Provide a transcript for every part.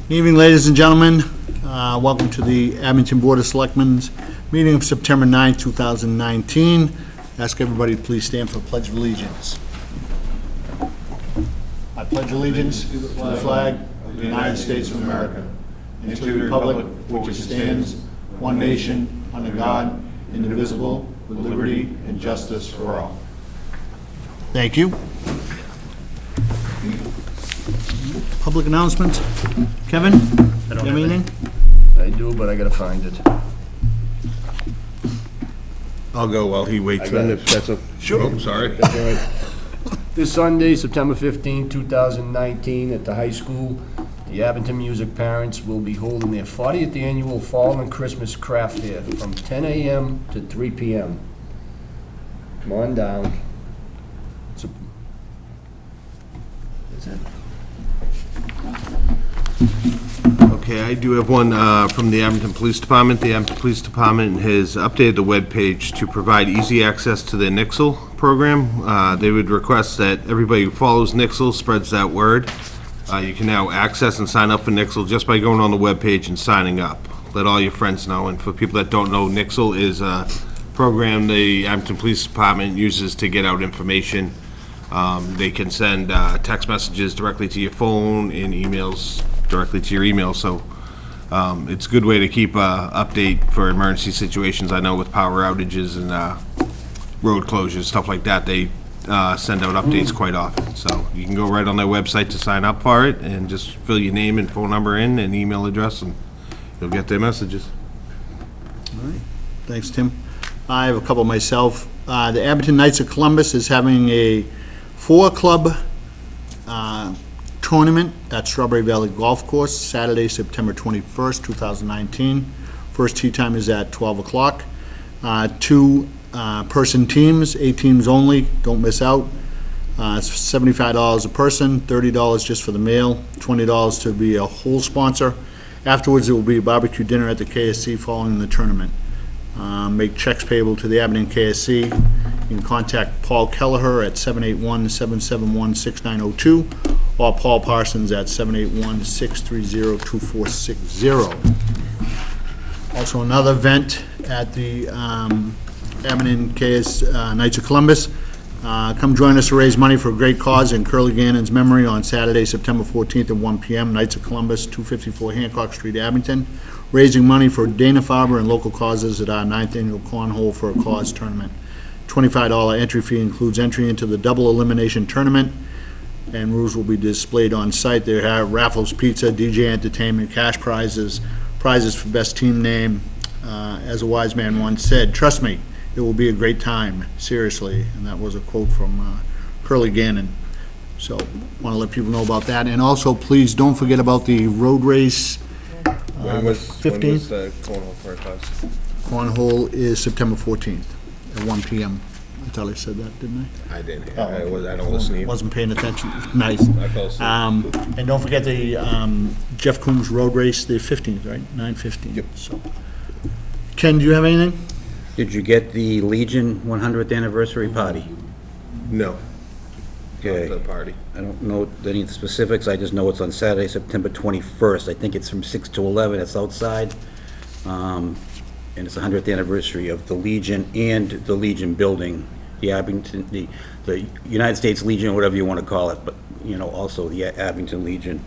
Good evening, ladies and gentlemen. Welcome to the Abington Board of Selectmen's meeting of September 9, 2019. Ask everybody to please stand for the Pledge of Allegiance. I pledge allegiance to the flag of the United States of America and to the republic for which it stands, one nation, under God, indivisible, with liberty and justice for all. Thank you. Public announcements. Kevin, you have anything? I do, but I gotta find it. I'll go while he waits. Again, if that's a... Sure. Oh, sorry. That's all right. This Sunday, September 15, 2019, at the high school, the Abington music parents will be holding their 40th annual Fall and Christmas Craft Fair from 10 a.m. to 3 p.m. Come on down. Okay, I do have one from the Abington Police Department. The Abington Police Department has updated the webpage to provide easy access to their Nixle program. They would request that everybody who follows Nixle spreads that word. You can now access and sign up for Nixle just by going on the webpage and signing up. Let all your friends know. And for people that don't know, Nixle is a program the Abington Police Department uses to get out information. They can send text messages directly to your phone and emails directly to your email, so it's a good way to keep update for emergency situations. I know with power outages and road closures, stuff like that, they send out updates quite often. So you can go right on their website to sign up for it and just fill your name and phone number in and email address, and you'll get their messages. All right. Thanks, Tim. I have a couple myself. The Abington Knights of Columbus is having a 4-club tournament at Strawberry Valley Golf Course, Saturday, September 21st, 2019. First tee time is at 12 o'clock. 2-person teams, 8 teams only, don't miss out. It's $75 a person, $30 just for the meal, $20 to be a whole sponsor. Afterwards, there will be a barbecue dinner at the KSC following the tournament. Make checks payable to the Abington KSC. You can contact Paul Kelleher at 781-771-6902 or Paul Parsons at 781-630-2460. Also, another event at the Abington Knights of Columbus. Come join us to raise money for a great cause in Curly Gannon's memory on Saturday, September 14th at 1 p.m. Knights of Columbus, 254 Hancock Street, Abington. Raising money for Dana-Farber and local causes at our 9th annual Cornhole for a Cause tournament. $25 entry fee includes entry into the double elimination tournament, and rules will be displayed on site. There are raffles, pizza, DJ entertainment, cash prizes, prizes for best team name. As a wise man once said, trust me, it will be a great time, seriously. And that was a quote from Curly Gannon. So, want to let people know about that. And also, please don't forget about the road race. When was 15th? the cornhole for us? Cornhole is September 14th at 1 p.m. I thought I said that, didn't I? I didn't. I don't listen to you. Wasn't paying attention. Nice. I fell asleep. And don't forget the Jeff Coombs Road Race, the 15th, right? 9/15. Yep. So, Ken, do you have anything? Did you get the Legion 100th anniversary party? No. Okay. The party. I don't know any of the specifics, I just know it's on Saturday, September 21st. I think it's from 6 to 11, it's outside. And it's the 100th anniversary of the Legion and the Legion building, the Abington, the United States Legion, whatever you want to call it, but, you know, also the Abington Legion.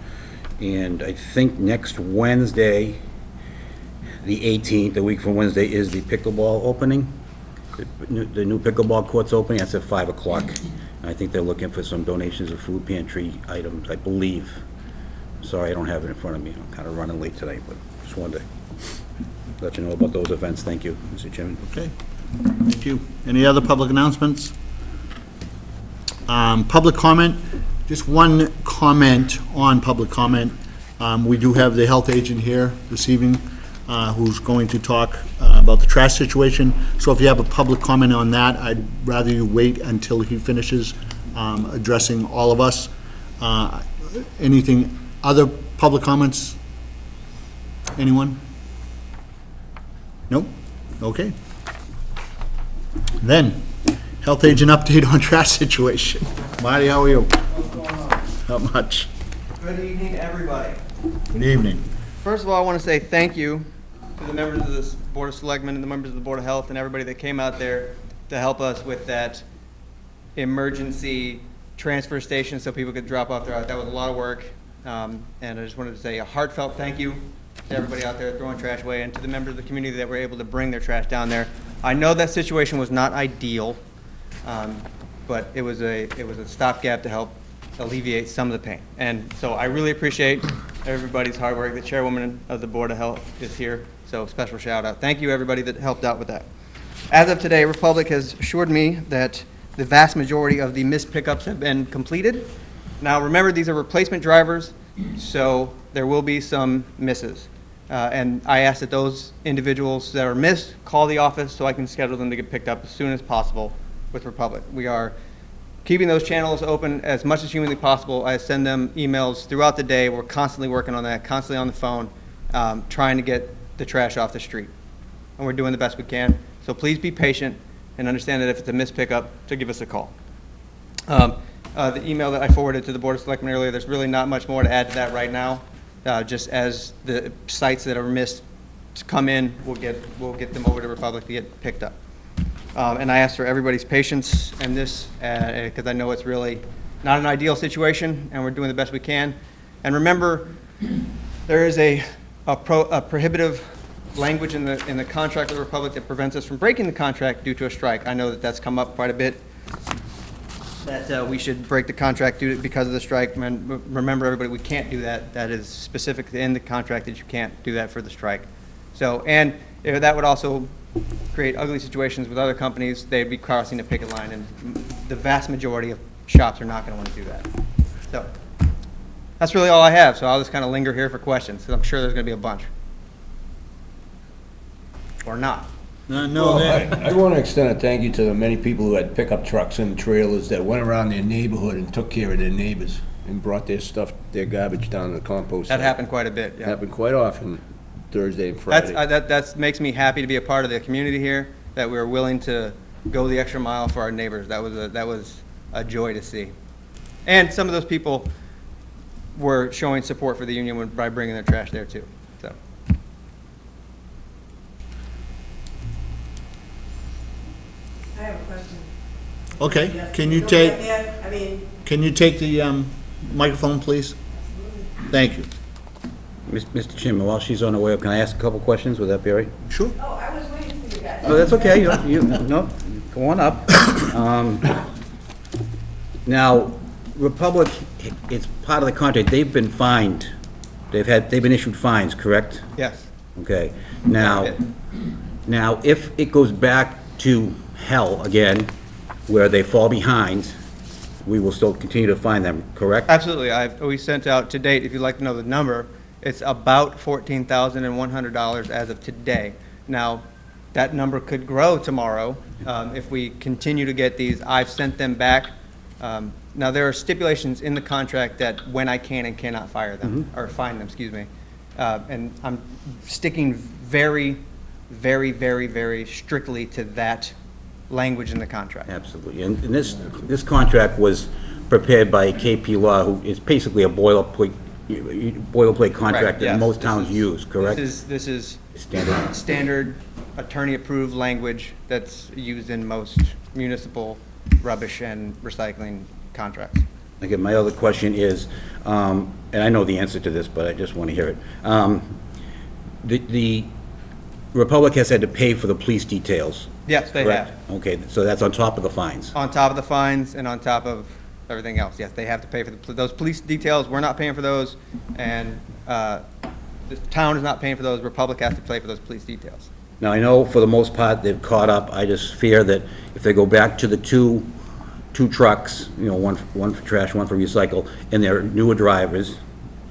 And I think next Wednesday, the 18th, a week from Wednesday, is the pickleball opening. The new pickleball court's opening, that's at 5 o'clock. I think they're looking for some donations of food pantry items, I believe. Sorry, I don't have it in front of me. I'm kind of running late tonight, but just wanted to let you know about those events. Thank you, Mr. Chairman. Okay. Thank you. Any other public announcements? Public comment. Just one comment on public comment. We do have the health agent here this evening who's going to talk about the trash situation. So if you have a public comment on that, I'd rather you wait until he finishes addressing all of us. Anything, other public comments? Anyone? Nope? Okay. Then, health agent update on trash situation. Marty, how are you? Not much. Good evening, everybody. Good evening. First of all, I want to say thank you to the members of this Board of Selectmen and the members of the Board of Health and everybody that came out there to help us with that emergency transfer station so people could drop off their, that was a lot of work. And I just wanted to say a heartfelt thank you to everybody out there throwing trash away and to the members of the community that were able to bring their trash down there. I know that situation was not ideal, but it was a stopgap to help alleviate some of the pain. And so I really appreciate everybody's hard work. The chairwoman of the Board of Health is here, so special shout out. Thank you, everybody that helped out with that. As of today, Republic has assured me that the vast majority of the missed pickups have been completed. Now, remember, these are replacement drivers, so there will be some misses. And I ask that those individuals that are missed call the office so I can schedule them to get picked up as soon as possible with Republic. We are keeping those channels open as much as humanly possible. I send them emails throughout the day. We're constantly working on that, constantly on the phone, trying to get the trash off the street. And we're doing the best we can. So please be patient and understand that if it's a missed pickup, to give us a call. The email that I forwarded to the Board of Selectmen earlier, there's really not much more to add to that right now. Just as the sites that are missed come in, we'll get them over to Republic to get picked up. And I ask for everybody's patience in this, because I know it's really not an ideal situation, and we're doing the best we can. And remember, there is a prohibitive language in the contract with the Republic that prevents us from breaking the contract due to a strike. I know that that's come up quite a bit, that we should break the contract because of the strike. Remember, everybody, we can't do that. That is specific in the contract that you can't do that for the strike. So, and that would also create ugly situations with other companies. They'd be crossing the picket line, and the vast majority of shops are not going to want to do that. So that's really all I have. So I'll just kind of linger here for questions, because I'm sure there's going to be a bunch. Or not. No, I want to extend a thank you to the many people who had pickup trucks and trailers that went around their neighborhood and took care of their neighbors and brought their stuff, their garbage down to the compost That site. happened quite a bit, yeah. Happened quite often, Thursday and Friday. That makes me happy to be a part of the community here, that we're willing to go the extra mile for our neighbors. That was a joy to see. And some of those people were showing support for the union by bringing their trash there too. So. I have a question. Okay, Yes, can you go take, right there. I mean, can you take the microphone, please? Thank you. Mr. Chairman, while she's on her way up, can I ask a couple questions? Would that be all right? Sure. oh, I was waiting for you guys. Oh, that's okay. No, go on up. Now, Republic, it's part of the contract. They've been fined. They've been issued fines, correct? Yes. Okay. Now, if it goes back to hell again, where they fall behind, we will still continue to fine them, correct? Absolutely. We sent out to date, if you'd like to know the number, it's about $14,100 as of today. Now, that number could grow tomorrow if we continue to get these. I've sent them back. Now, there are stipulations in the contract that when I can and cannot fire them, or fine them, excuse me. And I'm sticking very, very, very, very strictly to that language in the contract. Absolutely. And this contract was prepared by KP Law, who is basically a boilerplate contract Correct, that yes. most This towns is- use, correct? This is Standard. standard attorney-approved language that's used in most municipal rubbish and recycling contracts. Again, my other question is, and I know the answer to this, but I just want to hear it. The Republic has had to pay for the police details. Yes, they correct? have. Okay, so that's on top of the fines. On top of the fines and on top of everything else. Yes, they have to pay for those police details. We're not paying for those, and the town is not paying for those. Republic has to pay for those police details. Now, I know for the most part, they've caught up. I just fear that if they go back to the two trucks, one for trash, one for recycle, and they're newer drivers,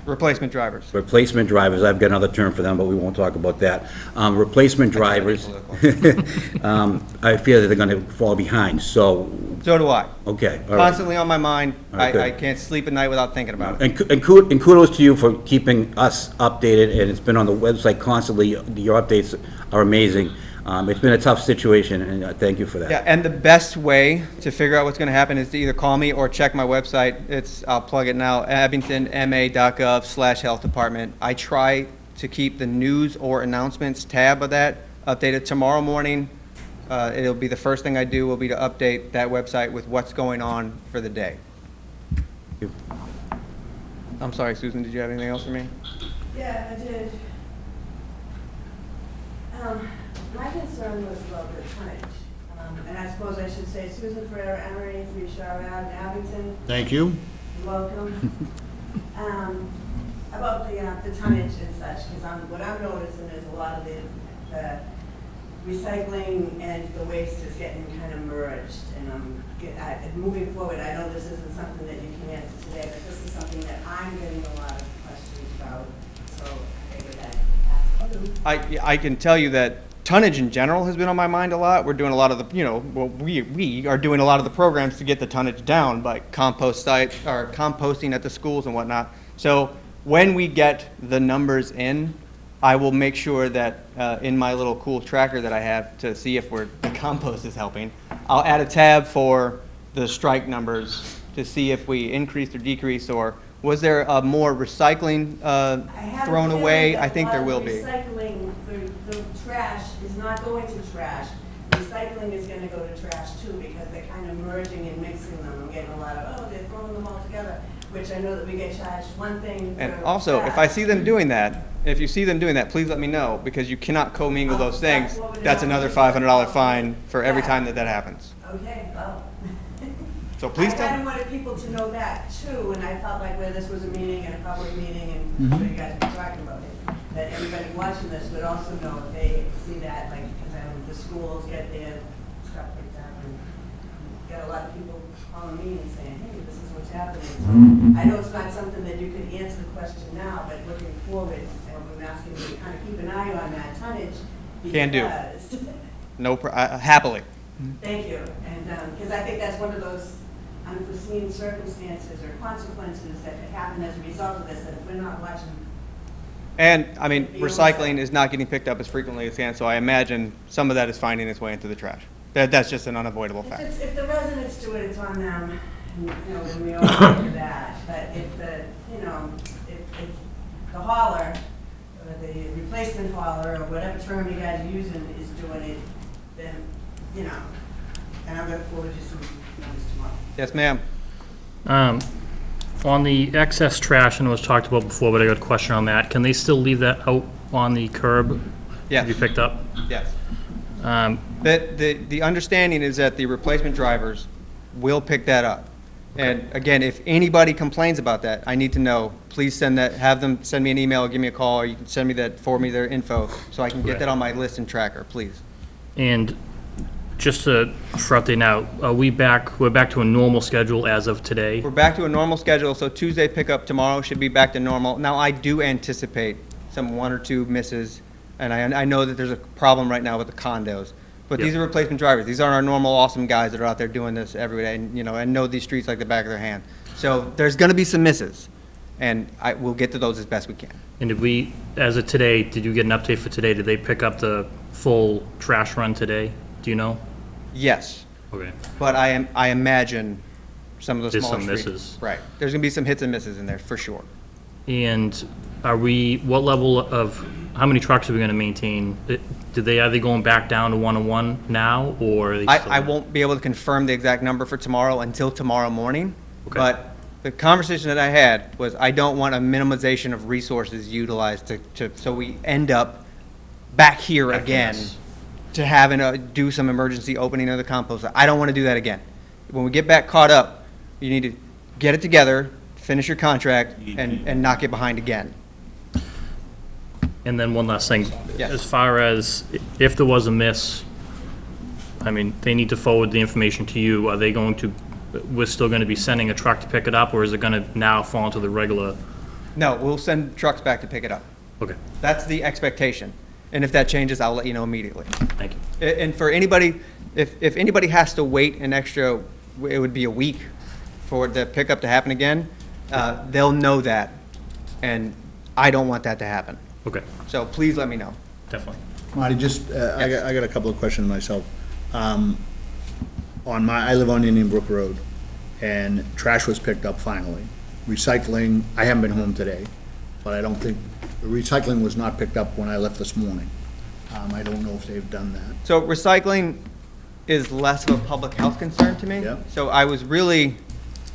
Replacement drivers. replacement drivers, I've got another term for them, but we won't talk about that. Replacement drivers, I fear that they're gonna fall behind, so, So do I. okay, all right. Constantly on my mind. All right, good. I can't sleep at night without thinking about it. And kudos to you for keeping us updated, and it's been on the website constantly. Your updates are amazing. It's been a tough situation, and thank you for that. Yeah, and the best way to figure out what's going to happen is to either call me or check my website. I'll plug it now, abingtonma.gov/health department. I try to keep the news or announcements tab of that updated tomorrow morning. It'll be the first thing I do will be to update that website with what's going on for the day. you. I'm sorry, Susan, did you have anything else for me? Yeah, I did. My concern was about the tonnage. And I suppose I should say Susan Ferrer, Emery, 3 Shore Ave, Abington. Thank you. You're welcome. About the tonnage and such, because what I'm noticing is a lot of the recycling and the waste is getting kind of merged. And moving forward, I know this isn't something that you can answer today, but this is something that I'm getting a lot of questions about. So I figured I'd ask you. I can tell you that tonnage in general has been on my mind a lot. We're doing a lot of the, we are doing a lot of the programs to get the tonnage down, like composting at the schools and whatnot. So when we get the numbers in, I will make sure that in my little cool tracker that I have to see if the compost is helping, I'll add a tab for the strike numbers to see if we increased or decreased, or was there more recycling thrown away? I think there will be. Recycling, the trash is not going to trash. Recycling is going to go to trash too, because they're kind of merging and mixing them. I'm getting a lot of, they're throwing them all together, which I know that we get charged one thing for And also, if I see them doing that, if you see them doing that, please let me know, because you cannot commingle those things. That's another $500 fine for every time that happens. Okay, well. So please I tell kind me. of wanted people to know that too, and I felt like where this was a meeting and a public meeting, and I'm sure you guys will be talking about it, that everybody watching this would also know if they see that, like, because the schools get their stuff picked up, and get a lot of people calling me and saying, hey, this is what's happening. So I know it's not something that you could answer the question now, but looking forward, I'm asking you to kind of keep an eye on that tonnage. Can do. Because Happily. Thank you, and, because I think that's one of those unforeseen circumstances or consequences that could happen as a result of this, that if we're not watching. And, I mean, recycling is not getting picked up as frequently as can, so I imagine some of that is finding its way into the trash. That's just an unavoidable fact. If the residents do it, it's on them, and, and we all do that, but if if the hauler, or the replacement hauler, or whatever term you guys are using is doing it, then, and I'm gonna forward you some numbers tomorrow. Yes, ma'am. On the excess trash, and it was talked about before, but I got a question on that. Can they still leave that out on the curb? Yes. To be picked up? Yes. Um, The understanding is that the replacement drivers will pick that up. And again, if anybody complains about that, I need to know. Please have them send me an email, or give me a call, or you can forward me their info, so I can get Okay. that on my list and tracker, please. And just for update now, we're back to a normal schedule as of today? We're back to a normal schedule, so Tuesday pickup tomorrow should be back to normal. Now, I do anticipate some 1 or 2 misses, and I know that there's a problem right now with the condos. But these Yep. are replacement drivers. These aren't our normal awesome guys that are out there doing this every day and, and know these streets like the back of their hand. So there's gonna be some misses, and we'll get to those as best we can. And did we, as of today, did you get an update for today? Did they pick up the full trash run today? Do you know? Yes, Okay. but I imagine some of the There's smaller some streets. misses. Right. There's gonna be some hits and misses in there, for sure. And how many trucks are we gonna maintain? Are they going back down to 1-on-1 now, or? Are they still- I won't be able to confirm the exact number for tomorrow until tomorrow morning. Okay. But the conversation that I had was I don't want a minimization of resources utilized so we end up back here Back in again this. to having to do some emergency opening of the compost. I don't want to do that again. When we get back caught up, you need to get it together, finish your contract, and not get behind again. And then one last thing. Yes. As far as if there was a miss, I mean, they need to forward the information to you. Are they going to, we're still going to be sending a truck to pick it up, or is it going to now fall into the regular? No, we'll send trucks back to pick it up. Okay, That's the expectation. And if that changes, I'll let you know immediately. thank you. And for anybody, if anybody has to wait an extra, it would be a week for the pickup to happen again, they'll know that, and I don't want that to happen. Okay, So please let me know. definitely. Marty, just, I got a couple of questions myself. I live on Indian Brook Road, and trash was picked up finally. Recycling, I haven't been home today, but I don't think, recycling was not picked up when I left this morning. I don't know if they've done that. So recycling is less of a public health concern to me. Yep. So I was really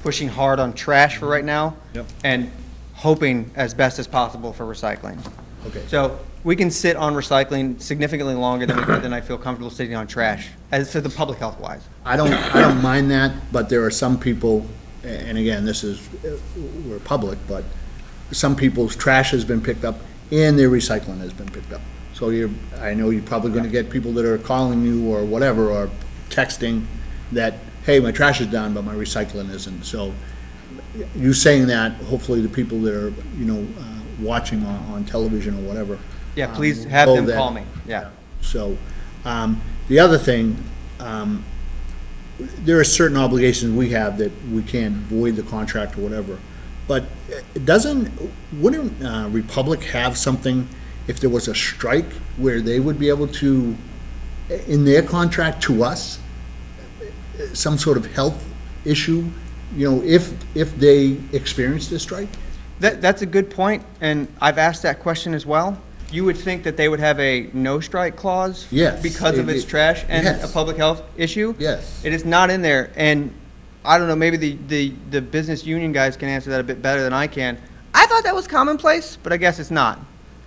pushing hard on trash for right now. Yep. And hoping as best as possible for recycling. Okay. So we can sit on recycling significantly longer than I feel comfortable sitting on trash, as for the public health wise. I don't mind that, but there are some people, and again, this is, we're public, but some people's trash has been picked up and their recycling has been picked up. So I know you're probably gonna get people that are calling you or whatever, or texting that, hey, my trash is done, but my recycling isn't. So you saying that, hopefully the people that are, watching on television or whatever. Yeah, please have know them that- call me, yeah. So, the other thing, there are certain obligations we have that we can't void the contract or whatever. But wouldn't Republic have something, if there was a strike, where they would be able to, in their contract to us, some sort of health issue, if they experienced a strike? That's a good point, and I've asked that question as well. You would think that they would have a no-strike clause? Yes. Because of its trash and a Yes. public health issue? Yes. It is not in there, and I don't know, maybe the business union guys can answer that a bit better than I can. I thought that was commonplace, but I guess it's not.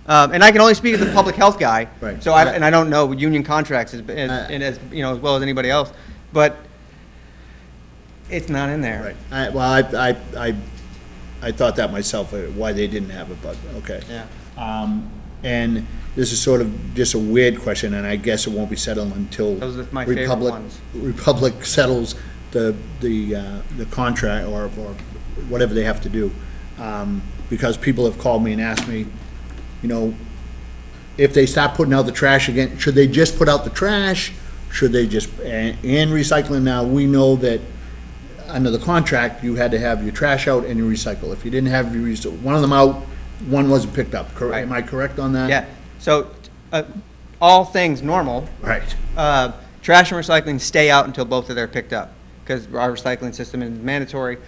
And I can only speak as the public health guy. Right. So I don't know union contracts as well as anybody else, but it's not in there. Right. I thought that myself, why they didn't have it, but, okay. Yeah. And this is sort of just a weird question, and I guess it won't be settled until Those are my favorite Republic, ones. Republic settles the contract or whatever they have to do. Because people have called me and asked me, if they start putting out the trash again, should they just put out the trash? Should they just, and recycling now, we know that under the contract, you had to have your trash out and your recycle. If you didn't have one of them out, one wasn't picked up. Right. Am I correct on that? Yeah, so all things normal, Right. trash and recycling stay out until both of them are picked up, because our recycling system is mandatory.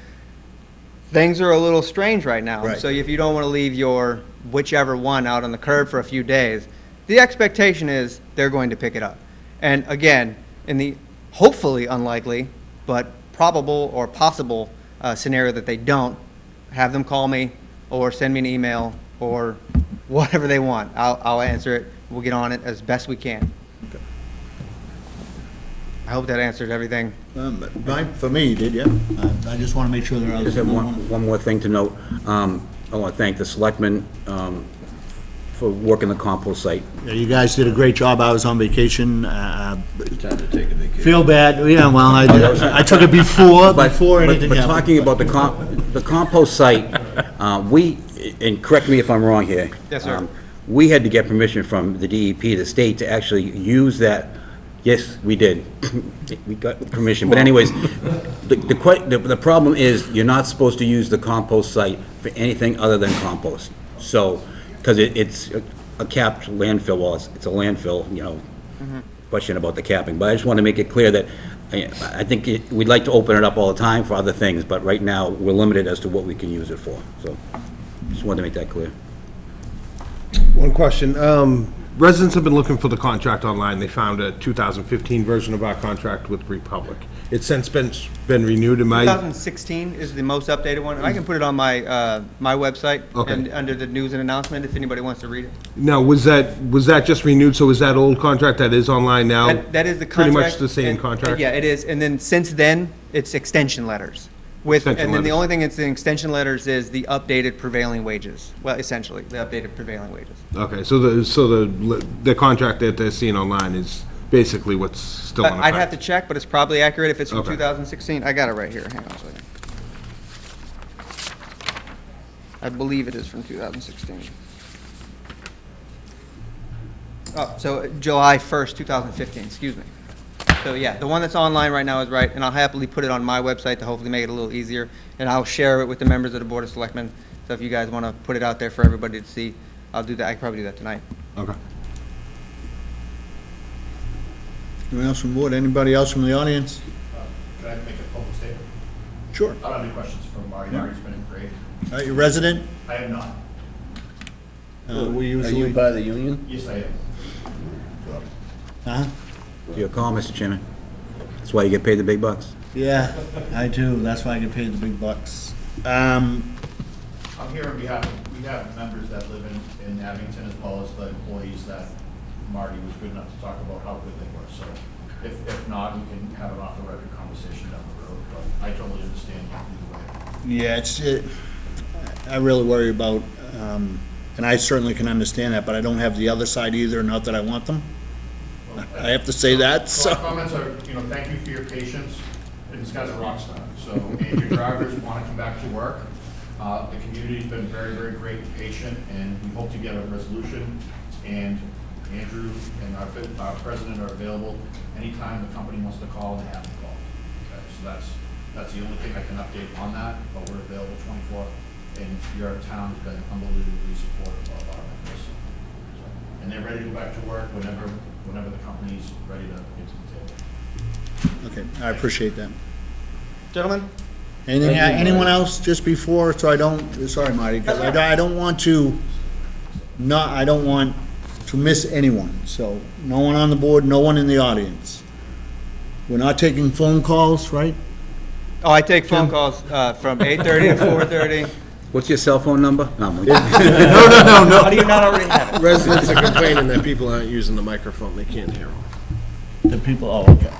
Things are a little strange right now. Right. So if you don't want to leave your whichever one out on the curb for a few days, the expectation is they're going to pick it up. And again, in the hopefully unlikely, but probable or possible scenario that they don't, have them call me or send me an email or whatever they want. I'll answer it. We'll get on it as best we can. Okay. I hope that answered everything. For me, you did, yeah. I just want to make sure there are. Just have one more thing to note. I want to thank the selectmen for working the compost site. Yeah, you guys did a great job. I was on vacation. Time to take a vacation. Feel bad, yeah, well, I took it before anything But happened. talking about the compost site, and correct me if I'm wrong here. Yes, sir. We had to get permission from the DEP, the state, to actually use that. Yes, we did. We got permission. But anyways, the problem is you're not supposed to use the compost site for anything other than compost. So, because it's a capped landfill, well, it's a landfill, question about the capping. But I just want to make it clear that I think we'd like to open it up all the time for other things, but right now, we're limited as to what we can use it for. So, just wanted to make that clear. One question. Residents have been looking for the contract online. They found a 2015 version of our contract with Republic. It's since been renewed in my... 2016 is the most updated one. I can put it on my my website Okay. and under the news and announcement if anybody wants to read it. Now, was that just renewed? So is that old contract that is online now? That is the Pretty contract. much the same and- contract? Yeah, it is. And then since then, it's extension letters. Extension And then the letters. only thing that's in extension letters is the updated prevailing wages. Well, essentially, the updated prevailing wages. Okay, so the contract that they're seeing online is basically what's still in effect? I'd have to check, but it's probably accurate if it's from Okay. 2016. I got it right here. Hang on a second. I believe it is from 2016. Oh, so July 1st, 2015, excuse me. So yeah, the one that's online right now is right, and I'll happily put it on my website to hopefully make it a little easier, and I'll share it with the members of the Board of Selectmen. So if you guys want to put it out there for everybody to see, I'll do that. I can probably do that tonight. Okay. Anyone else from the board? Anybody else from the audience? Can I make a public statement? Sure. I don't have any questions for Marty. Marty's been great. All right, you resident? I am not. We Are you usually... by the union? Yes, I am. Huh? Your call, Mr. Chairman. That's why you get paid the big bucks. Yeah, I do. That's why I get paid the big bucks. I'm here on behalf of, we have members that live in Abington as well as the employees that Marty was good enough to talk about how good they were. So if not, we can have an off-the-record conversation down the road, but I totally understand either way. Yeah, I really worry about, and I certainly can understand that, but I don't have the other side either, not that I want them. I have to say that, So so. our comments are, thank you for your patience, and this guy's a rock star. So, and your drivers want to come back to work. The community's been very, very great and patient, and we hope to get a resolution. And Andrew and our president are available anytime the company wants to call and have them call. Okay, so that's the only thing I can update on that, but we're available 24, and your town's been unbelievably supportive of our members. So, and they're ready to go back to work whenever the company's ready to get to the table. Okay, I appreciate that. Gentlemen? Anyone else just before, so I don't, sorry, Marty, because I don't want to miss anyone. So, no one on the board, no one in the audience. We're not taking phone calls, right? Oh, I take phone calls from 8:30 to 4:30. What's your cell phone number? No, I'm- How do you not already have it? Residents are complaining that people aren't using the microphone, they can't hear them. The people, oh, okay.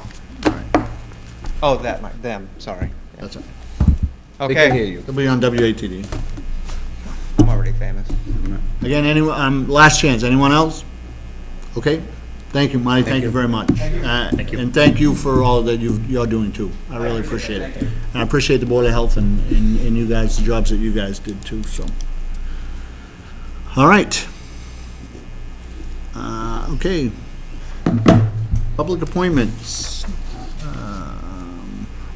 Oh, them, sorry. That's all right. They can hear Okay, you. They'll be on WATD. I'm already famous. Again, anyone, last chance, anyone else? Okay, thank you, Marty, thank you very much. Thank you. And thank you for all that you're doing too, I really appreciate it. And I appreciate the Board of Health and you guys, the jobs that you guys did too, so. All right. Okay. Public appointments.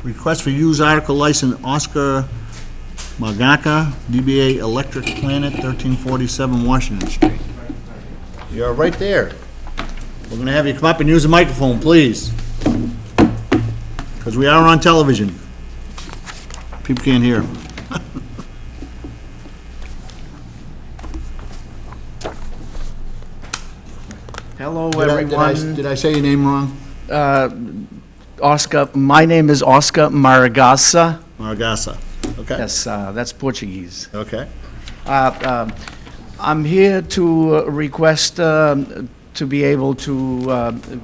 Request for used article license, Oscar Magaka, DBA Electric Planet, 1347 Washington Street. You're right there. We're gonna have you come up and use the microphone, please. Because we are on television. People can't hear. Hello, Did everyone. I say your name wrong? Oscar, my name is Oscar Maragasa. Maragasa, okay? Yes, that's Portuguese. Okay. I'm here to request to be able to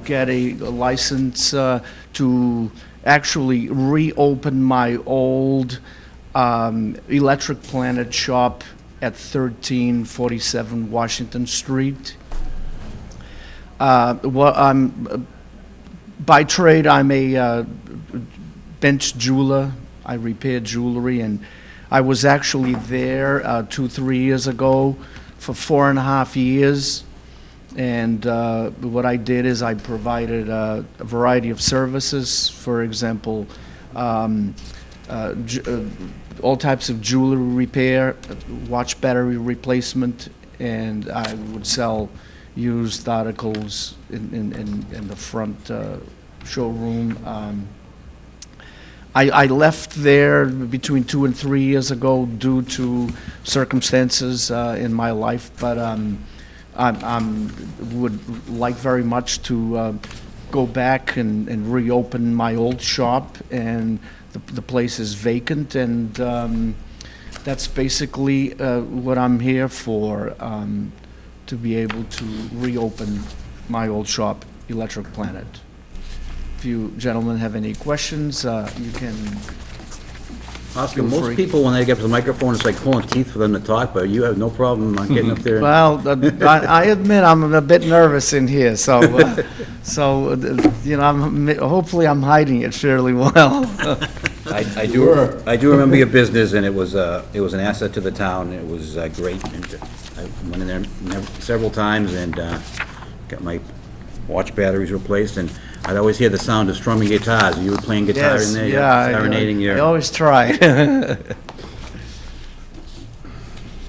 get a license to actually reopen my old Electric Planet shop at 1347 Washington Street. By trade, I'm a bench jeweler. I repair jewelry, and I was actually there 2-3 years ago for 4.5 years. And what I did is I provided a variety of services. For example, all types of jewelry repair, watch battery replacement, and I would sell used articles in the front showroom. I left there between 2 and 3 years ago due to circumstances in my life, but I would like very much to go back and reopen my old shop, and the place is vacant, and that's basically what I'm here for, to be able to reopen my old shop, Electric Planet. If you gentlemen have any questions, you can. Oscar, Feel most free. people, when they get up to the microphone, it's like pulling teeth for them to talk, but you have no problem getting up there. Well, I admit I'm a bit nervous in here, so hopefully I'm hiding it fairly well. I do remember your business, and it was an asset to the town. It was great. And I went in there several times and got my watch batteries replaced, and I'd always hear the sound of strumming guitars. You were playing guitar in there, yeah, serenading I your... always try.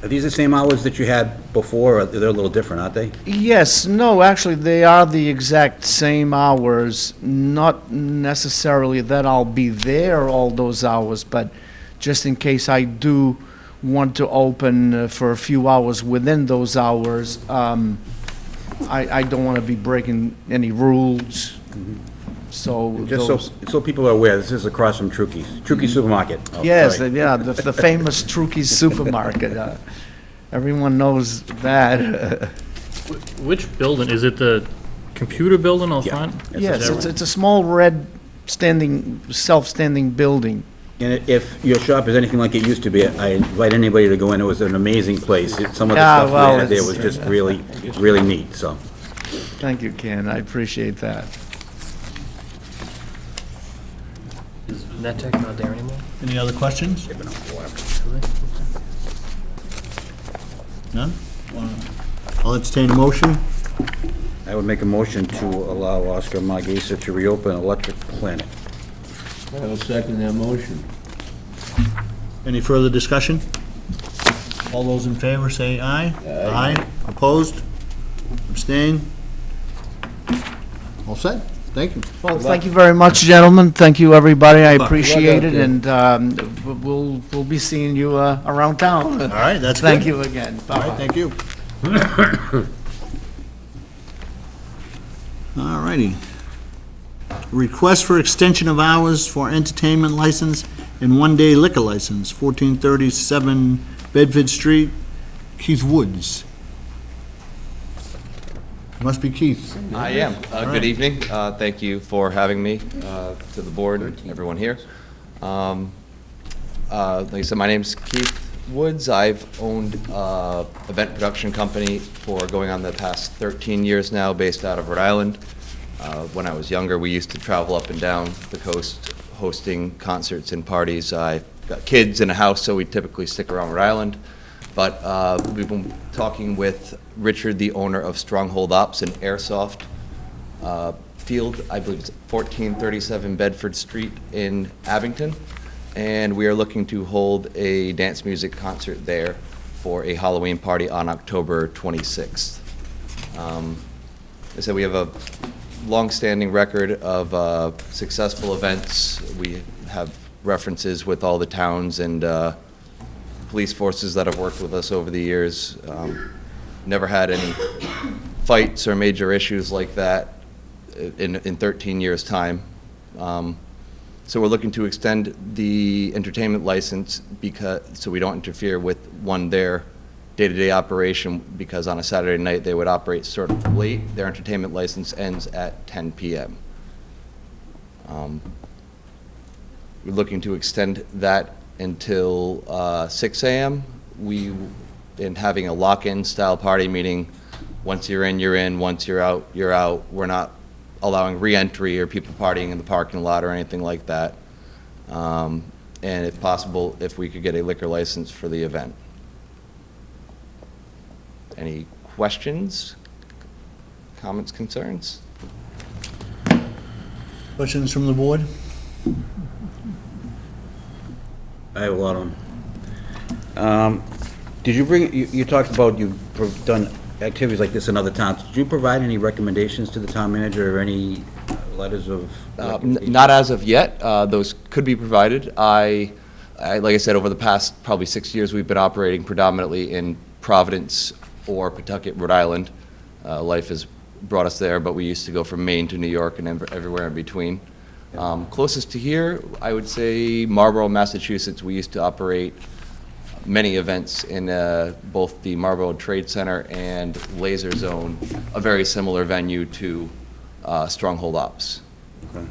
Are these the same hours that you had before, or they're a little different, aren't they? Yes, no, actually, they are the exact same hours, not necessarily that I'll be there all those hours, but just in case I do want to open for a few hours within those hours, I don't want to be breaking any rules, so Just those... so people are aware, this is across from Trukey's Supermarket. Oh, Yes, sorry. yeah, the famous Trukey's Supermarket. Everyone knows that. Which building? Is it the computer building out Yeah. front? Yes, it's a small red self-standing building. And if your shop is anything like it used to be, I invite anybody to go in. It was an amazing place. Some of the Yeah, stuff we well, had there it's- was just really, really neat, so. Thank you, Ken, I appreciate that. Is NetTech not there anymore? Any other questions? None? I'll entertain a motion. I would make a motion to allow Oscar Margesa to reopen Electric Planet. I'll second that motion. Any further discussion? All those in favor say aye. Aye. Opposed? Abstain? All set? Thank you. Well, thank you very much, gentlemen, thank you, everybody, I appreciate it, Good and we'll be seeing you around town. All right, that's good. Thank you again. All right, Bye-bye. thank you. All righty. Request for extension of hours for entertainment license and one-day liquor license, 1437 Bedford Street, Keith Woods. Must be Keith. I am. Good evening. Thank you for having me, to the board and everyone here. Like I said, my name's Keith Woods. I've owned an event production company for going on the past 13 years now, based out of Rhode Island. When I was younger, we used to travel up and down the coast hosting concerts and parties. I've got kids in a house, so we typically stick around Rhode Island. But we've been talking with Richard, the owner of Stronghold Ops and Airsoft Field, I believe it's 1437 Bedford Street in Abington. And we are looking to hold a dance music concert there for a Halloween party on October 26th. I said we have a long-standing record of successful events. We have references with all the towns and police forces that have worked with us over the years. Never had any fights or major issues like that in 13 years' time. So we're looking to extend the entertainment license so we don't interfere with their day-to-day operation, because on a Saturday night they would operate sort of late. Their entertainment license ends at 10 p.m. We're looking to extend that until 6 a.m. In having a lock-in style party, meaning once you're in, you're in, once you're out, you're out. We're not allowing re-entry or people partying in the parking lot or anything like that. And if possible, if we could get a liquor license for the event. Any questions, comments, concerns? Questions from the board? I have a lot of them. Did you bring, you talked about you've done activities like this in other towns. Did you provide any recommendations to the town manager or any letters of? Not as of yet. Those could be provided. Like I said, over the past probably 6 years, we've been operating predominantly in Providence or Pawtucket, Rhode Island. Life has brought us there, but we used to go from Maine to New York and everywhere in between. Closest to here, I would say Marlborough, Massachusetts. We used to operate many events in both the Marlborough Trade Center and Laser Zone, a very similar venue to Stronghold Ops. Okay.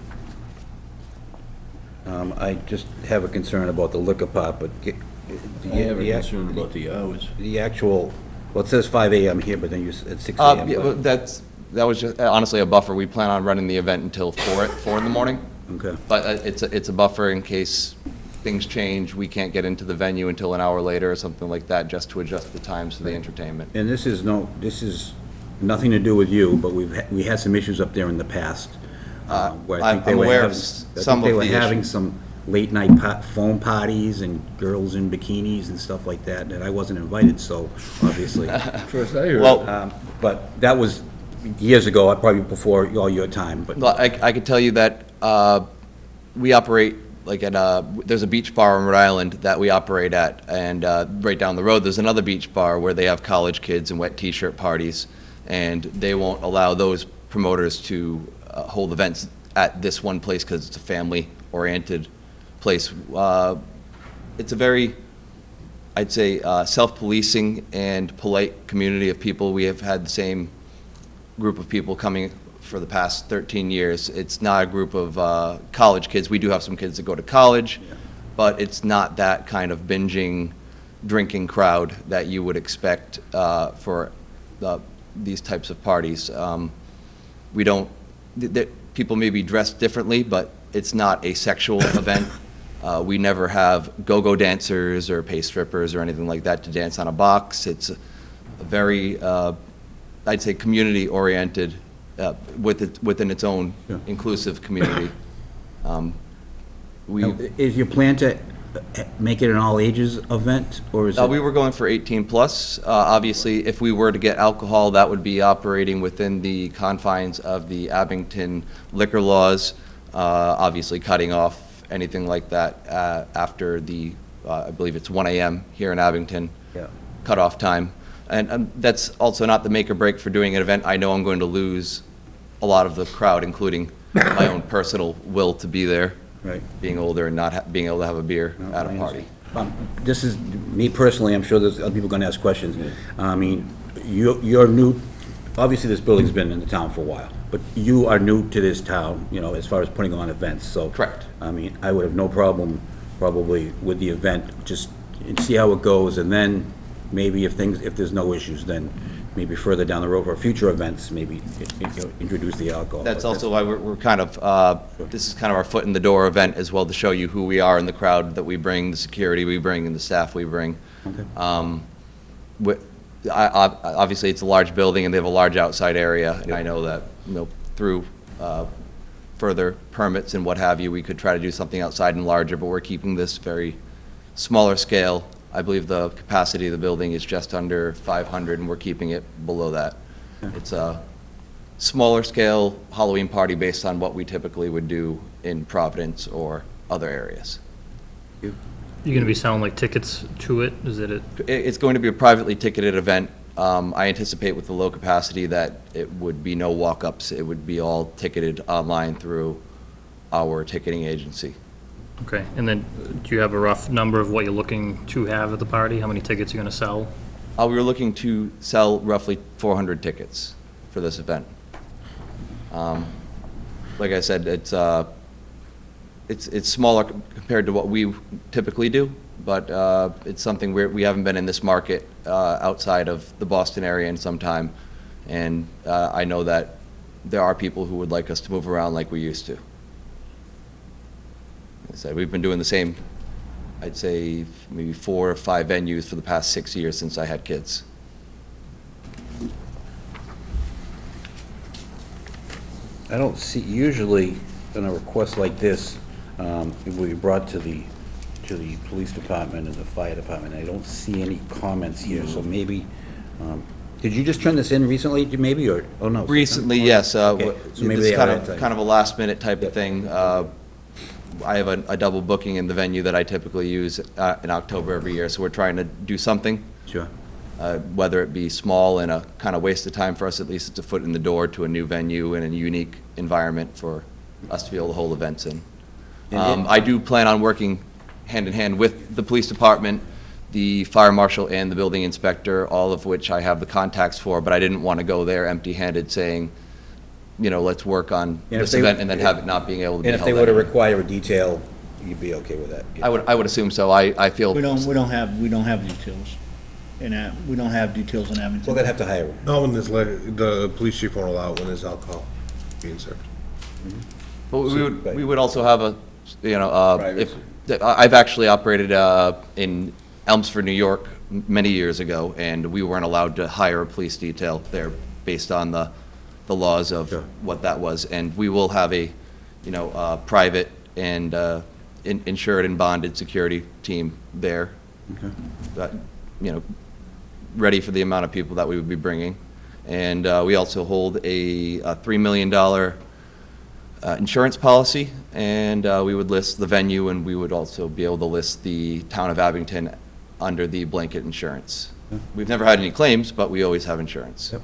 I just have a concern about the liquor part, but I have a concern about the hours. the actual, well, it says 5 a.m. here, but then it's 6 Yeah, a.m. well, that was just honestly a buffer. We plan on running the event until 4 in the morning. Okay. But it's a buffer in case things change. We can't get into the venue until an hour later or something like that, just to adjust the times to the entertainment. And this is nothing to do with you, but we had some issues up there in the past, where I think I'm they were aware of having, some of the having issues. some late-night phone parties and girls in bikinis and stuff like that, and I wasn't invited, so, obviously. First I heard. Well, But that was years ago, probably before all your time, but. Well, I could tell you that we operate like at there's a beach bar in Rhode Island that we operate at, and right down the road there's another beach bar where they have college kids and wet T-shirt parties, and they won't allow those promoters to hold events at this one place because it's a family-oriented place. It's a very, I'd say, self-policing and polite community of people. We have had the same group of people coming for the past 13 years. It's not a group of college kids. We do have some kids that go to college, but it's not that kind of binging, drinking crowd that you would expect for these types of parties. We don't, people may be dressed differently, but it's not a sexual event. We never have go-go dancers or pay strippers or anything like that to dance on a box. It's a very, I'd say, community-oriented within its own inclusive community. Is your plan to make it an all-ages event, or is it? We were going for 18 plus. Obviously, if we were to get alcohol, that would be operating within the confines of the Abington liquor laws, obviously cutting off anything like that after the, I believe it's 1 a.m. here in Abington, cutoff time. And that's also not the make or break for doing an event. I know I'm going to lose a lot of the crowd, including my own personal will to be there. Right. Being older and not being able to have a beer at a party. This is, me personally, I'm sure there's other people gonna ask questions. I mean, you're new, obviously this building's been in the town for a while, but you are new to this town, you know, as far as putting on events, so. Correct. I mean, I would have no problem probably with the event, just see how it goes, and then maybe if there's no issues, then maybe further down the road for future events, maybe introduce the alcohol. That's also why we're kind of, this is kind of our foot in the door event as well, to show you who we are in the crowd that we bring, the security we bring, and the staff we bring. Okay. Obviously, it's a large building and they have a large outside area, and I know that, you know, through further permits and what have you, we could try to do something outside and larger, but we're keeping this very smaller scale. I believe the capacity of the building is just under 500, and we're keeping it below that. It's a smaller scale Halloween party based on what we typically would do in Providence or other areas. You're gonna be selling like tickets to it? Is it It's going to be a privately ticketed event. I anticipate with the low capacity that it would be no walk-ups. It would be all ticketed online through our ticketing agency. Okay, and then do you have a rough number of what you're looking to have at the party? How many tickets you're gonna sell? We were looking to sell roughly 400 tickets for this event. Like I said, it's smaller compared to what we typically do, but it's something we haven't been in this market outside of the Boston area in some time, and I know that there are people who would like us to move around like we used to. Like I said, we've been doing the same, I'd say, maybe 4 or 5 venues for the past 6 years since I had kids. I don't see, usually, in a request like this, it will be brought to the police department and the fire department. I don't see any comments here, so maybe, did you just turn this in recently, maybe, or, oh, no? Recently, yes. Okay, so maybe It's they kind are of, advertising. kind of a last-minute type of thing. I have a double booking in the venue that I typically use in October every year, so we're trying to do something. Sure. Whether it be small and a kind of waste of time for us, at least it's a foot in the door to a new venue and a unique environment for us to be able to hold events in. I do plan on working hand in hand with the police department, the fire marshal, and the building inspector, all of which I have the contacts for, but I didn't want to go there empty-handed saying, you know, let's work on this event and then have it not being able to be And held. if they were to require a detail, you'd be okay with that? I would assume so. I feel. We don't have details. We don't have details in Abington. So they'd have to hire one. No, when the police chief won't allow it when there's alcohol being served. But we would also have a, you know, I've actually operated in Elmsford, New York, many years ago, and we weren't allowed to hire a police detail there based on the laws of what that was. And we will have a, you know, private and insured and bonded security team there. That, ready for the amount of people that we would be bringing. And we also hold a $3 million insurance policy, and we would list the venue, and we would also be able to list the town of Abington under the blanket insurance. We've never had any claims, but we always have insurance.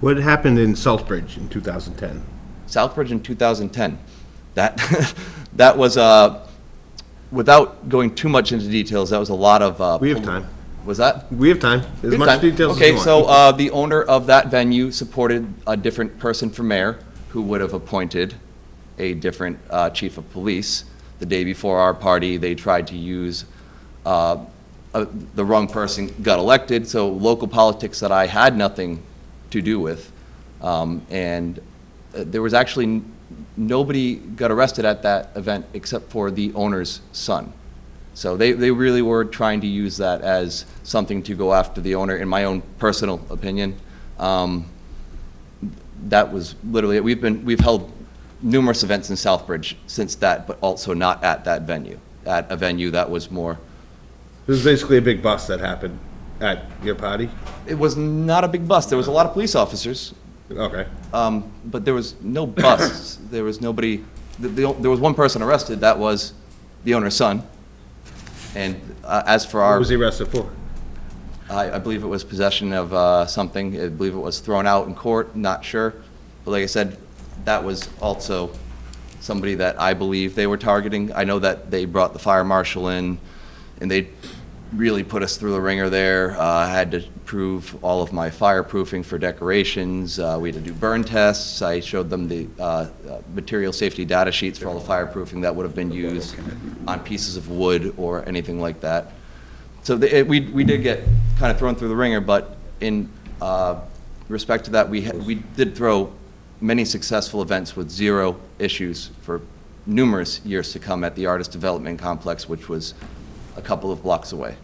What happened in Southbridge in 2010? Southbridge in 2010, that was, without going too much into details, that was a lot of. We have time. Was that? We have time. As Good much time. details as Okay, you want. so the owner of that venue supported a different person for mayor who would have appointed a different chief of police. The day before our party, they tried to use, the wrong person got elected, so local politics that I had nothing to do with. And there was actually, nobody got arrested at that event except for the owner's son. So they really were trying to use that as something to go after the owner, in my own personal opinion. That was literally it. We've held numerous events in Southbridge since that, but also not at that venue, at a venue that was more. It was basically a big bust that happened at your party? It was not a big bust. There was a lot of police officers, Okay. but there was no busts. There was nobody, there was one person arrested, that was the owner's son. And as for What our, was he arrested for? I believe it was possession of something. I believe it was thrown out in court, not sure. But like I said, that was also somebody that I believe they were targeting. I know that they brought the fire marshal in, and they really put us through the ringer there. I had to prove all of my fireproofing for decorations. We had to do burn tests. I showed them the material safety data sheets for all the fireproofing that would have been used on pieces of wood or anything like that. So we did get kind of thrown through the ringer, but in respect to that, we did throw many successful events with zero issues for numerous years to come at the Artist Development Complex, which was a couple of blocks away.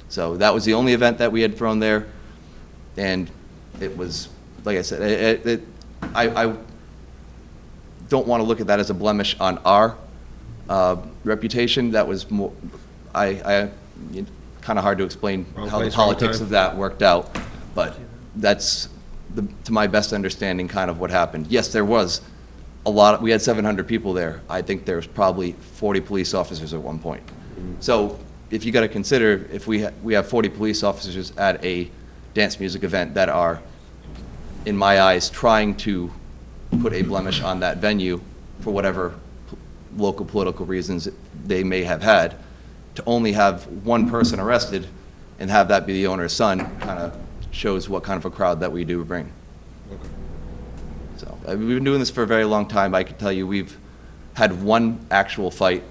So that was the only event that we had thrown there, and it was, like I said, I don't want to look at that as a blemish on our reputation. That was more, kind of hard to explain Wrong how the place, wrong politics time. of that worked out, but that's, to my best understanding, kind of what happened. Yes, there was a lot, we had 700 people there. I think there was probably 40 police officers at one point. So if you got to consider, if we have 40 police officers at a dance music event that are, in my eyes, trying to put a blemish on that venue for whatever local political reasons they may have had, to only have one person arrested and have that be the owner's son kind of shows what kind of a crowd that we do bring. So we've been doing this for a very long time. I can tell you we've had one actual fight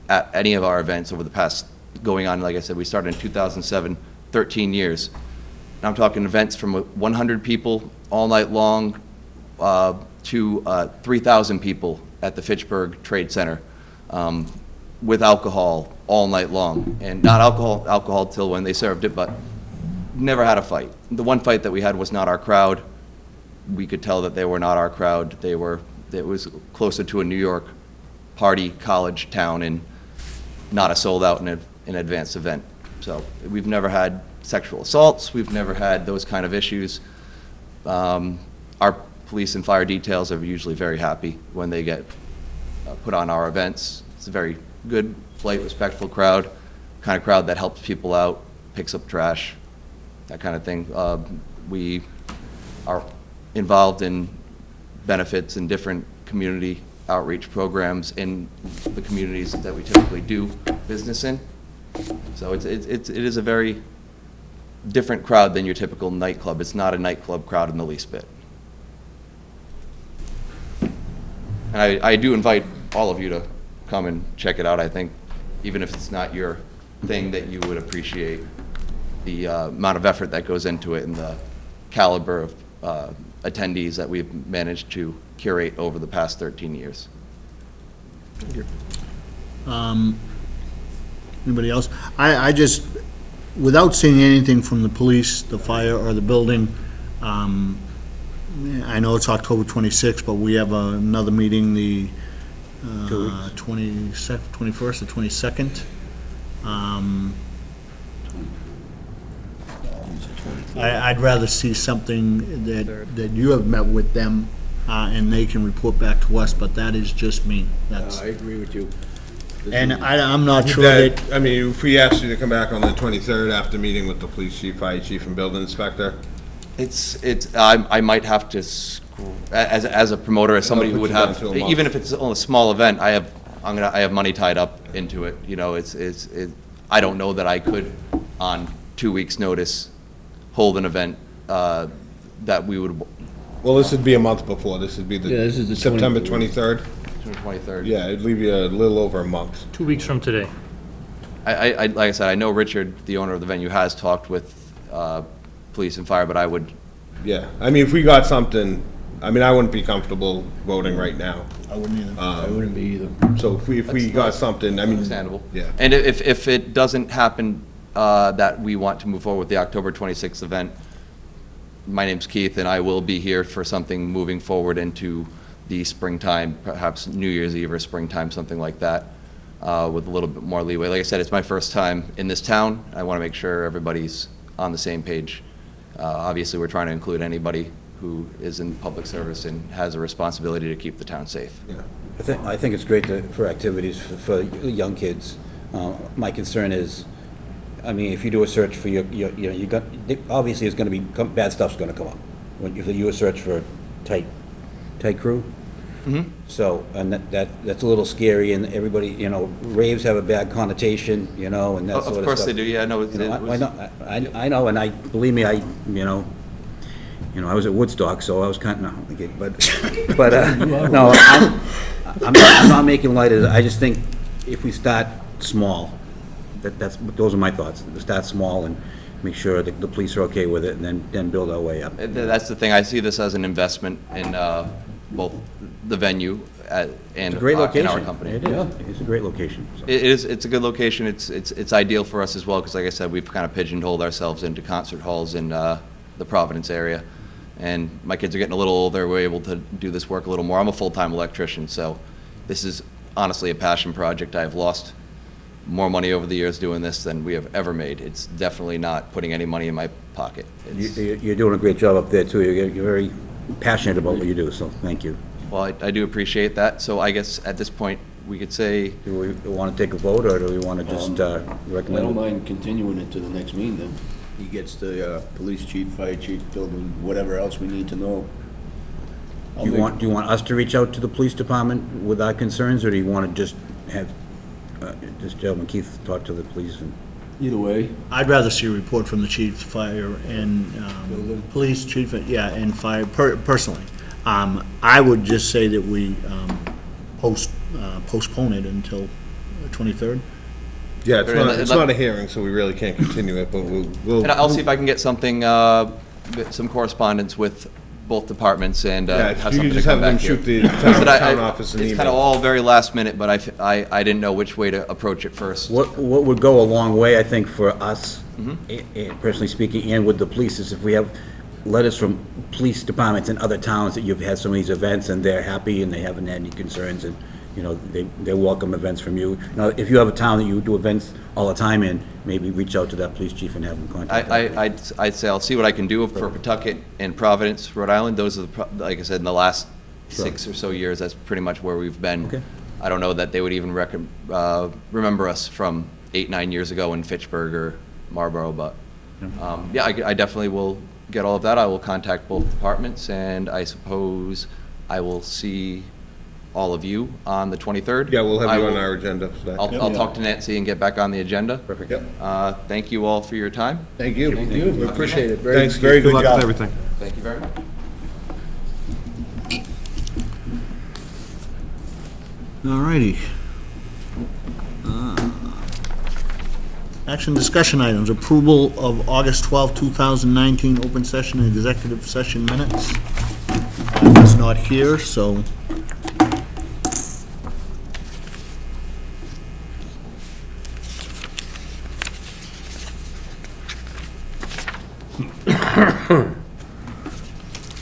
at any of our events over the past, going on, like I said, we started in 2007, 13 years. And I'm talking events from 100 people all night long to 3,000 people at the Fitchburg Trade Center with alcohol all night long. And not alcohol till when they served it, but never had a fight. The one fight that we had was not our crowd. We could tell that they were not our crowd. It was closer to a New York party, college town, and not a sold-out in an advanced event. So we've never had sexual assaults. We've never had those kind of issues. Our police and fire details are usually very happy when they get put on our events. It's a very good, polite, respectful crowd, kind of crowd that helps people out, picks up trash, that kind of thing. We are involved in benefits and different community outreach programs in the communities that we typically do business in. So it is a very different crowd than your typical nightclub. It's not a nightclub crowd in the least bit. And I do invite all of you to come and check it out. I think even if it's not your thing, that you would appreciate the amount of effort that goes into it and the caliber of attendees that we've managed to curate over the past 13 years. Anybody else? I just, without seeing anything from the police, the fire, or the building, I know it's October 26th, but we have another meeting, the 2 weeks. 21st or 22nd. I'd rather see something that you have met with them, and they can report back to us, but that is just me. That's, I agree with you. and I'm not sure that, I mean, if we asked you to come back on the 23rd after meeting with the police chief, fire chief, and building inspector, I might have to, as a promoter, as somebody who would I'll put have, you down to a month. even if it's only a small event, I have money tied up into it, you know, I don't know that I could, on 2 weeks' notice, hold an event, that we would, well, this would be a month before. This would be Yeah, this is the September 23rd. 23rd. Yeah, it'd leave you a little over a month. 2 weeks from today. Like I said, I know Richard, the owner of the venue, has talked with police and fire, but I would, Yeah, I mean, if we got something, I mean, I wouldn't be comfortable voting right now. I wouldn't either. I wouldn't be either. So if we got something, I mean. understandable. Yeah. And if it doesn't happen, that we want to move forward with the October 26th event, my name's Keith, and I will be here for something moving forward into the springtime, perhaps New Year's Eve or springtime, something like that, with a little bit more leeway. Like I said, it's my first time in this town. I want to make sure everybody's on the same page. Obviously, we're trying to include anybody who is in public service and has a responsibility to keep the town safe. I think it's great for activities for young kids. My concern is, I mean, if you do a search for you got, obviously it's gonna be, bad stuff's gonna come up. When if you do a search for tight crew. Mm-hmm. So, and that's a little scary, and everybody, you know, raves have a bad connotation, you know, and that sort of stuff. Of course they do, yeah, no, You know, I know, and believe me, you know, I was at Woodstock, so I was kind of, no, okay, but no, I'm not making light of it. I just think if we start small, those are my thoughts. Start small and make sure that the police are okay with it, and then build our way up. That's the thing, I see this as an investment in both the venue and It's a great in location. our company. It is. It's a great location. So. It's a good location, it's ideal for us as well, because like I said, we've kind of pigeonholed ourselves into concert halls in the Providence area. And my kids are getting a little older, we're able to do this work a little more. I'm a full-time electrician, so this is honestly a passion project. I've lost more money over the years doing this than we have ever made. It's definitely not putting any money in my pocket. You're doing a great job up there, too. You're very passionate about what you do, so thank you. Well, I do appreciate that, so I guess at this point, we could say, Do we want to take a vote, or do we want to just I recommend? don't mind continuing it to the next meeting then. He gets the police chief, fire chief, building, whatever else we need to know. Do you want us to reach out to the police department with our concerns, or do you want to just have this gentleman Keith talk to the police? Either way. I'd rather see a report from the chief, fire, and police chief, and fire, personally. I would just say that we postpone it until the 23rd. Yeah, Very- it's not a hearing, so we really can't continue it, but we'll. and I'll see if I can get something, some correspondence with both departments and Yeah, have you something can to just come have them back here. shoot the town office an It's kind of email. all very last minute, but I didn't know which way to approach it first. What would go a long way, I think, for us, Mm-hmm. personally speaking, and with the police, is if we have letters from police departments in other towns that you've had some of these events, and they're happy, and they haven't had any concerns, and, you know, they welcome events from you. Now, if you have a town that you do events all the time in, maybe reach out to that police chief and have them contact us. I'd say I'll see what I can do for Pawtucket and Providence, Rhode Island. Those are like I said, in the last 6 or so years, that's pretty much where we've been. Okay. I don't know that they would even remember us from 8-9 years ago in Fitchburg or Marlboro, but yeah, I definitely will get all of that. I will contact both departments, and I suppose I will see all of you on the 23rd. Yeah, we'll have I you on will- our agenda for that. I'll talk to Nancy and get back on the agenda. Perfect. Yep. Thank you all for your time. Thank you. Thank you, we appreciate it. Thanks, very Keith. good Good luck job. with everything. Thank you very much. All righty. Action discussion items, approval of August 12, 2019, open session and executive session minutes. It's not here, so.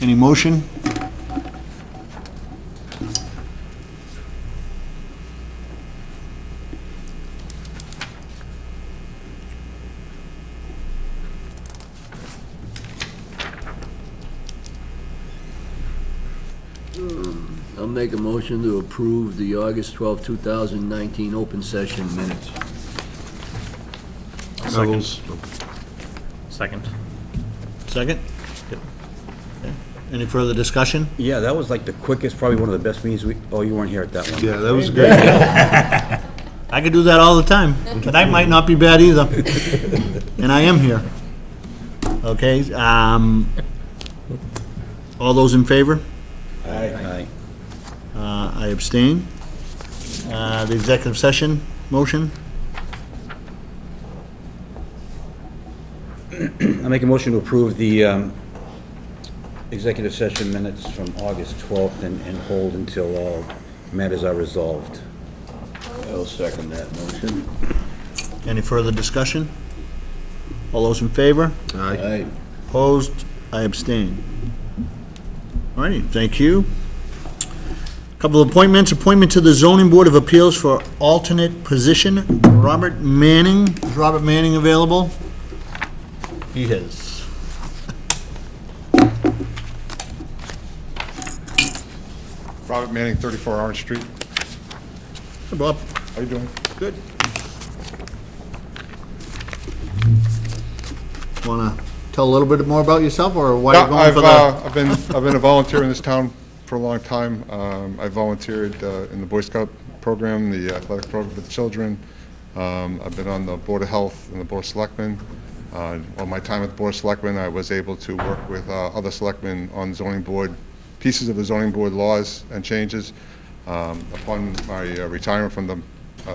Any motion? make a motion to approve the August 12, 2019 open session minutes. Second. Second? Okay. Any further discussion? Yeah, that was like the quickest, probably one of the best meetings oh, you weren't here at that one. Yeah, that was great. I could do that all the time. Tonight might not be bad either. And I am here. Okay, all those in favor? Aye. I abstain. The executive session motion? I make a motion to approve the executive session minutes from August 12th and hold until all matters are resolved. I'll second that motion. Any further discussion? All those in favor? Aye. Opposed? I abstain. All righty, thank you. Couple of appointments. Appointment to the Zoning Board of Appeals for alternate position, Robert Manning. Is Robert Manning available? He is. Robert Manning, 34 Orange Street. Hey, Bob. How you doing? Good. Want to tell a little bit more about yourself, or why you're going for the... I've been a volunteer in this town for a long time. I volunteered in the Boy Scout program, the athletic program for the children. I've been on the Board of Health and the Board of Selectmen. On my time at the Board of Selectmen, I was able to work with other selectmen on zoning board, pieces of the zoning board laws and changes. Upon my retirement from the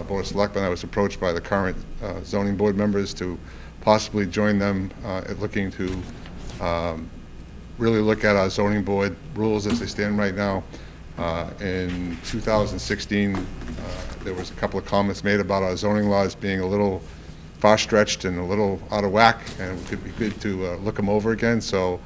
Board of Selectmen, I was approached by the current zoning board members to possibly join them looking to really look at our zoning board rules as they stand right now. In 2016, there was a couple of comments made about our zoning laws being a little far-stretched and a little out of whack, and it could be good to look them over again. So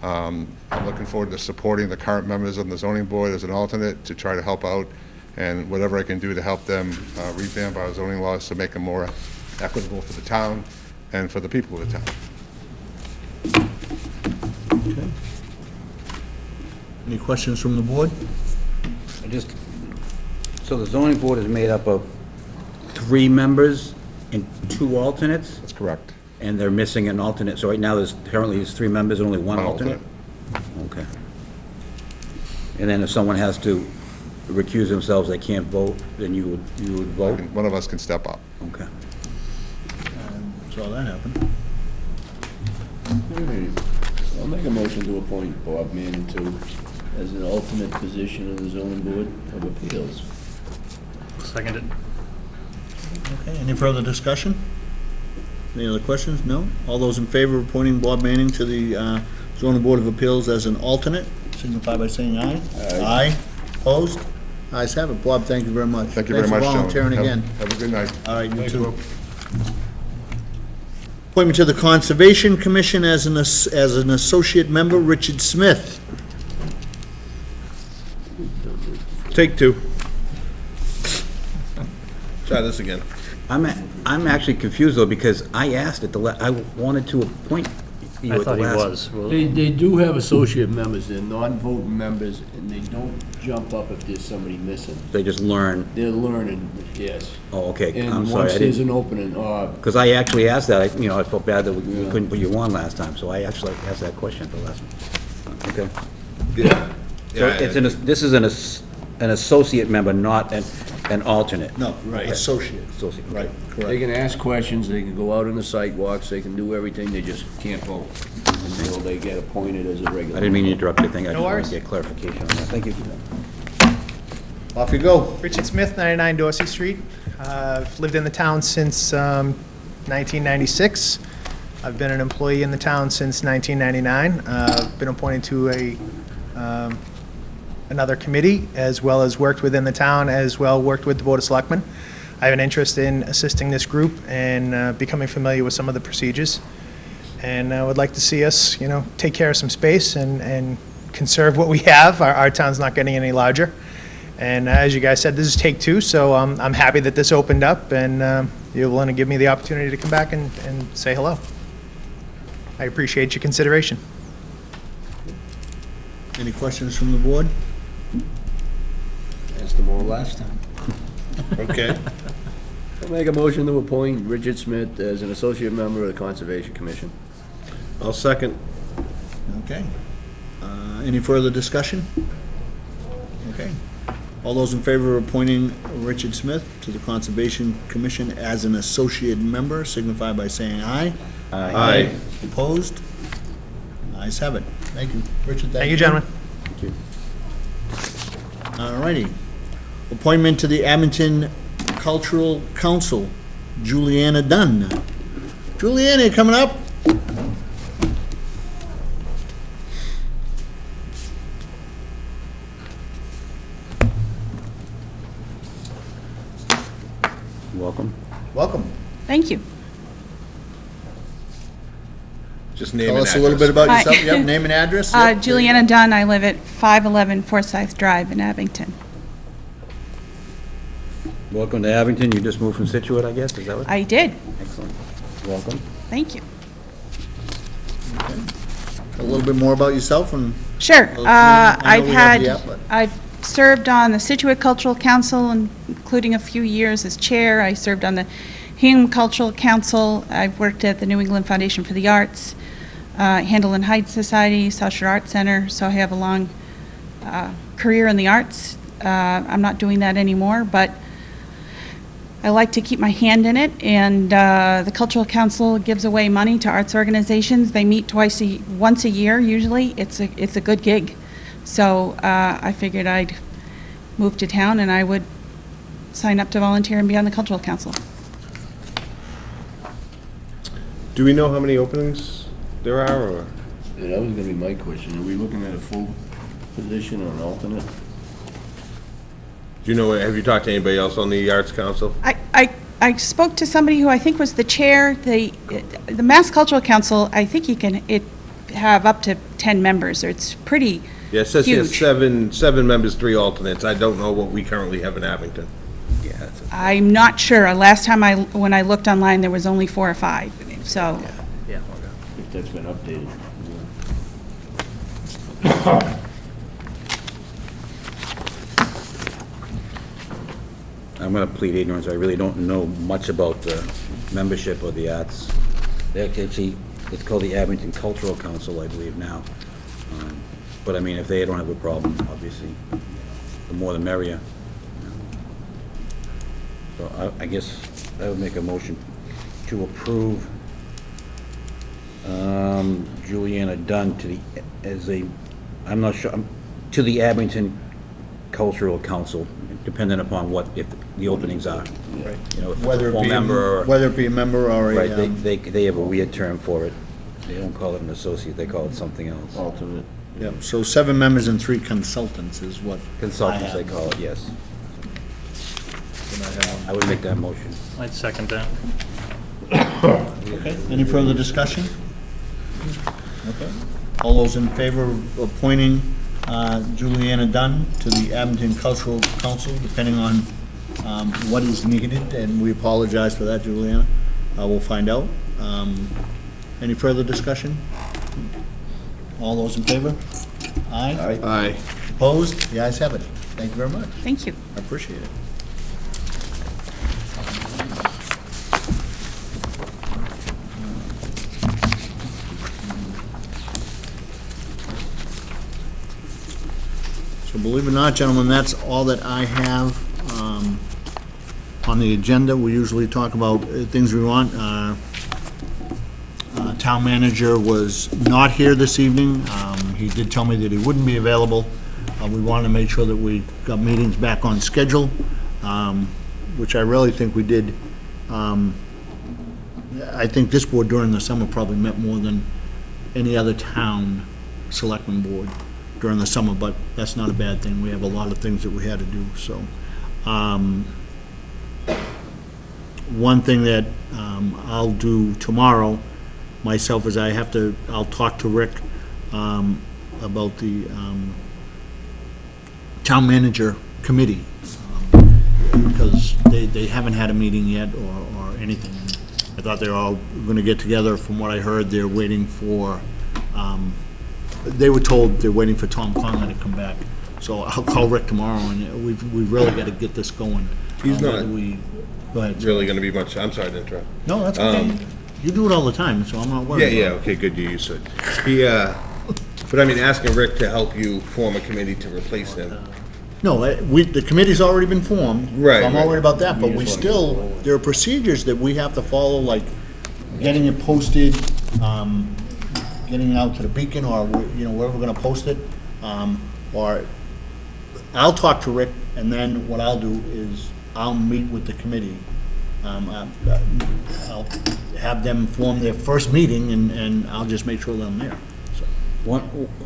I'm looking forward to supporting the current members of the zoning board as an alternate to try to help out, and whatever I can do to help them revamp our zoning laws to make them more equitable for the town and for the people of the town. Okay. Any questions from the board? So the zoning board is made up of 3 members and 2 alternates? That's correct. And they're missing an alternate, so right now currently there's 3 members and only 1 One alternate? Okay. And then if someone has to recuse themselves, they can't vote, then you would vote? One of us can step up. Okay. Saw that happen. I'll make a motion to appoint Bob Manning as an alternate position of the zoning board of appeals. Seconded. Okay, any further discussion? Any other questions? No? All those in favor of appointing Bob Manning to the zoning board of appeals as an alternate, signify by saying aye. Aye. Opposed? Ayes have it. Bob, thank you very much. Thank you very much, Thanks for volunteering again. Have a good night. All right, you too. Appointment to the Conservation Commission as an associate member, Richard Smith. Take 2. Try this again. I'm actually confused though, because I asked I wanted to appoint you I at the thought he last. was. Well, They do have associate members, they're non-voting members, and they don't jump up if there's somebody missing. They just learn. They're learning, yes. Oh, okay, I'm And sorry. once I there's didn't, an opening, because I actually asked that, I felt bad that we Yeah. couldn't put you on last time, so I actually asked that question at the last one. Okay. Yeah. So this is an associate member, not an alternate. No, right, associate. Associate. Right, they correct. can ask questions, they can go out on the sidewalks, they can do everything, they just can't vote until they get appointed as a regular. I didn't mean to interrupt your thing, I No just wanted worries. to get clarification on that. Thank you. Off you go. Richard Smith, 99 Dorsey Street. I've lived in the town since 1996. I've been an employee in the town since 1999. I've been appointed to another committee, as well as worked within the town, as well worked with the Board of Selectmen. I have an interest in assisting this group and becoming familiar with some of the procedures. And I would like to see us, take care of some space and conserve what we have. Our town's not getting any larger. And as you guys said, this is take 2, so I'm happy that this opened up, and you're willing to give me the opportunity to come back and say hello. I appreciate your consideration. Any questions from the board? practiced them all last time. Okay. I'll make a motion to appoint Richard Smith as an associate member of the Conservation Commission. I'll second. Okay. Any further discussion? Okay. All those in favor of appointing Richard Smith to the Conservation Commission as an associate member signify by saying aye. Aye. Opposed? Ayes have it. Thank you. Richard, Thank you, gentlemen. All righty. Appointment to the Abington Cultural Council, Juliana Dunn. Juliana, you coming up? Welcome. Welcome. Thank you. Just name Tell and us a little bit address. about Hi. yourself. Yep, name and address. Yep. Juliana Dunn, I live at 511 Forsyth Drive in Abington. Welcome to Abington. You just moved from Situate, I guess, is that what? I did. Excellent. Welcome. Thank you. A little bit more about yourself and Sure. Well, I know we have the app, but- I've served on the Situate Cultural Council, including a few years as chair. I served on the Hingham Cultural Council. I've worked at the New England Foundation for the Arts, Handel Heights Society, South Shore Arts Center, so I have a long career in the arts. I'm not doing that anymore, but I like to keep my hand in it, and the Cultural Council gives away money to arts organizations. They meet once a year usually. It's a good gig. So I figured I'd move to town and I would sign up to volunteer and be on the Cultural Council. Do we know how many openings there are, or? Yeah, that was gonna be my question. Are we looking at a full position or an alternate? Do you know, have you talked to anybody else on the Arts Council? I spoke to somebody who I think was the chair. The Mass Cultural Council, I think you can have up to 10 members, or it's pretty Yeah, it says here huge. seven members, 3 alternates. I don't know what we currently have in Abington. Yeah, that's a- I'm not sure. Last time when I looked online, there was only 4 or 5, so. Yeah. If that's been updated. I'm going to plead ignorance. I really don't know much about the membership of the arts. Actually, it's called the Abington Cultural Council, I believe now. But I mean, if they don't have a problem, obviously, the more the merrier. So I guess I would make a motion to approve Juliana Dunn I'm not sure, to the Abington Cultural Council, depending upon if the openings are. Right. You know, if it's Whether a it full be, member or. whether it be a member or Right, a, they have a weird term for it. They don't call it an associate, they call it something else. Alternate. yeah, so 7 members and 3 consultants is what. Consultants, I they have. call it, yes. I would make that motion. I'd second that. Okay, any further discussion? Okay. All those in favor of appointing Juliana Dunn to the Abington Cultural Council, depending on what is needed, and we apologize for that, Juliana. We'll find out. Any further discussion? All those in favor? Aye. Aye. Opposed? The ayes have it. Thank you very much. Thank you. I appreciate it. So believe it or not, gentlemen, that's all that I have on the agenda. We usually talk about things we want. Town manager was not here this evening. He did tell me that he wouldn't be available. We wanted to make sure that we got meetings back on schedule, which I really think we did. I think this board during the summer probably met more than any other town selectman board during the summer, but that's not a bad thing. We have a lot of things that we had to do, so. One thing that I'll do tomorrow myself is I'll talk to Rick about the town manager committee, because they haven't had a meeting yet or anything. I thought they were all gonna get together. From what I heard, they're waiting for, they were told they're waiting for Tom Conlon to come back So I'll call Rick tomorrow, and we've really got to get this going. He's not Go ahead. really gonna be much, I'm sorry to interrupt. No, that's okay. You do it all the time, so I'm not worried. Yeah, about it. okay, good, you used to it. He, but I mean, asking Rick to help you form a committee to replace him. No, the committee's already been formed. Right, So I'm not right. worried about that, but there are procedures that we have to follow, like getting it posted, getting it out to the Beacon, or, wherever we're gonna post it. Or I'll talk to Rick, and then what I'll do is I'll meet with the committee. I'll have them form their first meeting, and I'll just make sure that I'm there. So,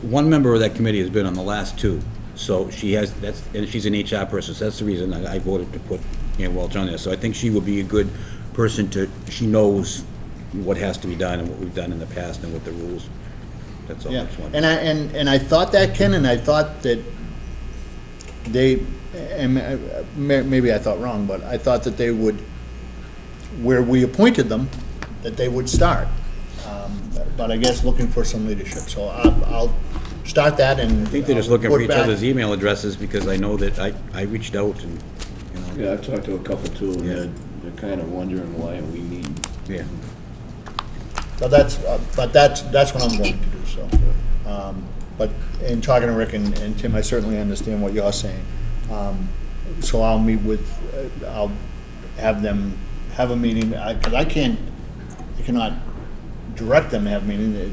One member of that committee has been on the last two, so and she's an HR person, so that's the reason I voted to put Ann Welch on there. So I think she would be a good person she knows what has to be done and what we've done in the past and what the rules. That's all. yeah, and I thought that, Ken, and I thought that maybe I thought wrong, but I thought that they would, where we appointed them, that they would start. But I guess looking for some leadership, so I'll start that, and I think they're just looking for report each back. other's email addresses, because I know that I reached out and, Yeah, I've talked to a couple too, and they're kind of wondering why we need. yeah. But that's what I'm going to do, so. But in talking to Rick and Tim, I certainly understand what you're saying. So I'll meet with, I'll have them have a meeting, because I cannot direct them to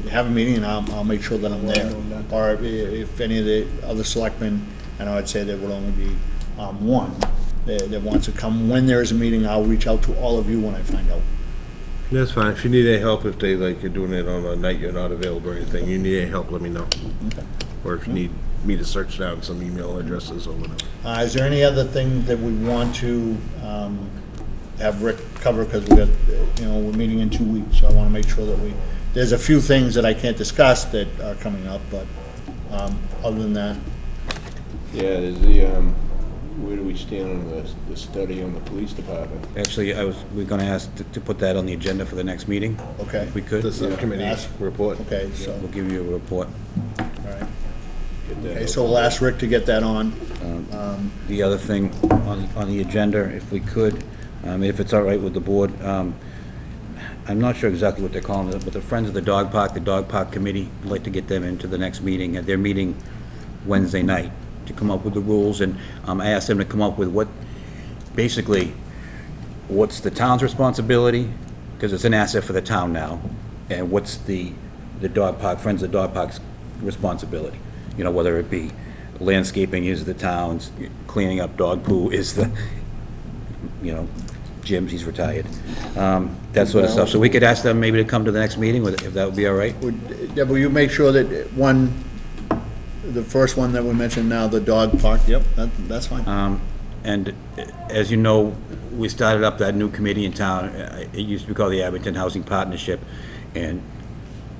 have a meeting, and I'll make sure that I'm there. Or if any of the other selectmen, and I'd say there would only be one that wants to come. When there is a meeting, I'll reach out to all of you when I find out. That's fine. If you need any help, if they, like, you're doing it on a night you're not available or anything, you need any help, let me know. Okay. Or if you need me to search down some email addresses or whatever. Is there any other thing that we want to have Rick cover, because we got, we're meeting in 2 weeks, so I want to make sure that there's a few things that I can't discuss that are coming up, but other than that. Yeah, there's the, where do we stand on the study on the police department? Actually, we're gonna ask to put that on the agenda for the next meeting, Okay, if we could. The subcommittee report. okay, so, We'll give you a report. all right. Get that Okay, out. so we'll ask Rick to get that on. The other thing on the agenda, if we could, if it's all right with the board, I'm not sure exactly what they're calling it, but the Friends of the Dog Park Committee, I'd like to get them into the next meeting. They're meeting Wednesday night to come up with the rules, and I asked them to come up with basically, what's the town's responsibility, because it's an asset for the town now, and what's the dog park, Friends of the Dog Park's responsibility. Whether it be landscaping is the town's, cleaning up dog poo is the, Jim's, he's retired. That sort of stuff. So we could ask them maybe to come to the next meeting, if that would be all right? Will you make sure that the first one that we mentioned now, the dog park, yep, that's fine. And as you know, we started up that new committee in town. It used to be called the Abington Housing Partnership, and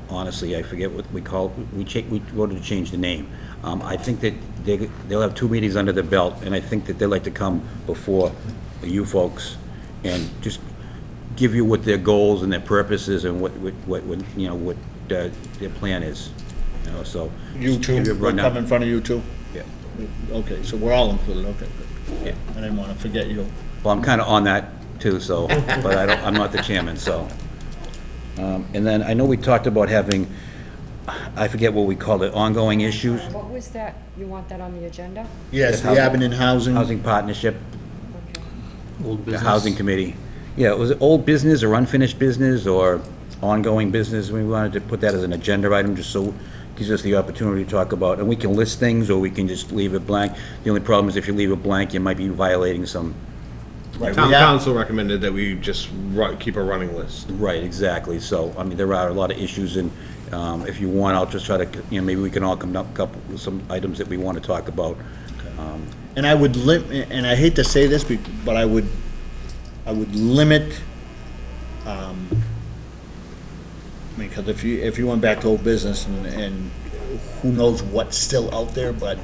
honestly, I forget what we called, we voted to change the name. I think that they'll have 2 meetings under their belt, and I think that they'd like to come before you folks and just give you what their goals and their purposes and what their plan is, so. You just two, give you a we'll rundown. come in front of you two? Yeah. Okay, so we're all included, okay, good. Yeah. I didn't want to forget you. Well, I'm kind of on that too, so, but I'm not the chairman, so. And then I know we talked about having, I forget what we called it, ongoing issues, What was that? You want that on the agenda? Yes, the Abington Housing. partnership, Okay. the housing committee. Yeah, was it old business or unfinished business or ongoing business? We wanted to put that as an agenda item, just so it gives us the opportunity to talk about, and we can list things, or we can just leave it blank. The only problem is if you leave it blank, you might be violating some. Right, Town we have- council recommended that we just keep a running list. Right, exactly. So, I mean, there are a lot of issues, and if you want, I'll just try to, maybe we can all come up with some items that we want to talk about. And I would and I hate to say this, but I would limit, because if you went back to old business and who knows what's still out there, but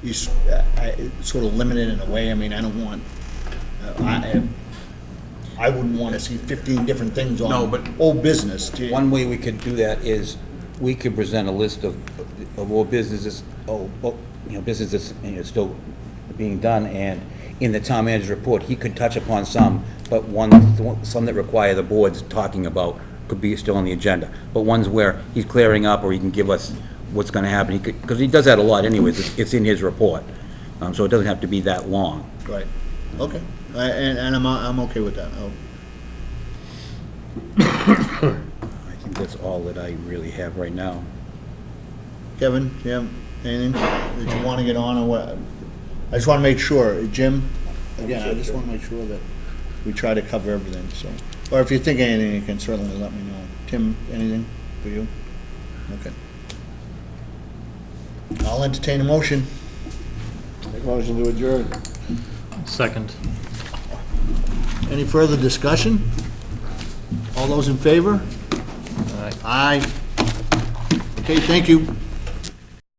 you sort of limit it in a way. I mean, I don't want, I wouldn't want to see 15 different things on No, but old business. one way we could do that is, we could present a list of old businesses, business that's, still being done, and in the town manager's report, he could touch upon some, but some that require the board's talking about could be still on the agenda. But ones where he's clearing up, or he can give us what's gonna happen, because he does that a lot anyways, it's in his report. So it doesn't have to be that long. Right, okay, and I'm okay with that. I think that's all that I really have right now. Kevin, do you have anything that you want to get on, or what? I just want to make sure, Jim, again, I just want to make sure that we try to cover everything, so. Or if you think of anything, you can certainly let me know. Tim, anything for you? Okay. I'll entertain a motion. Motion to adjourn. Second. Any further discussion? All those in favor? Aye. Okay, thank you.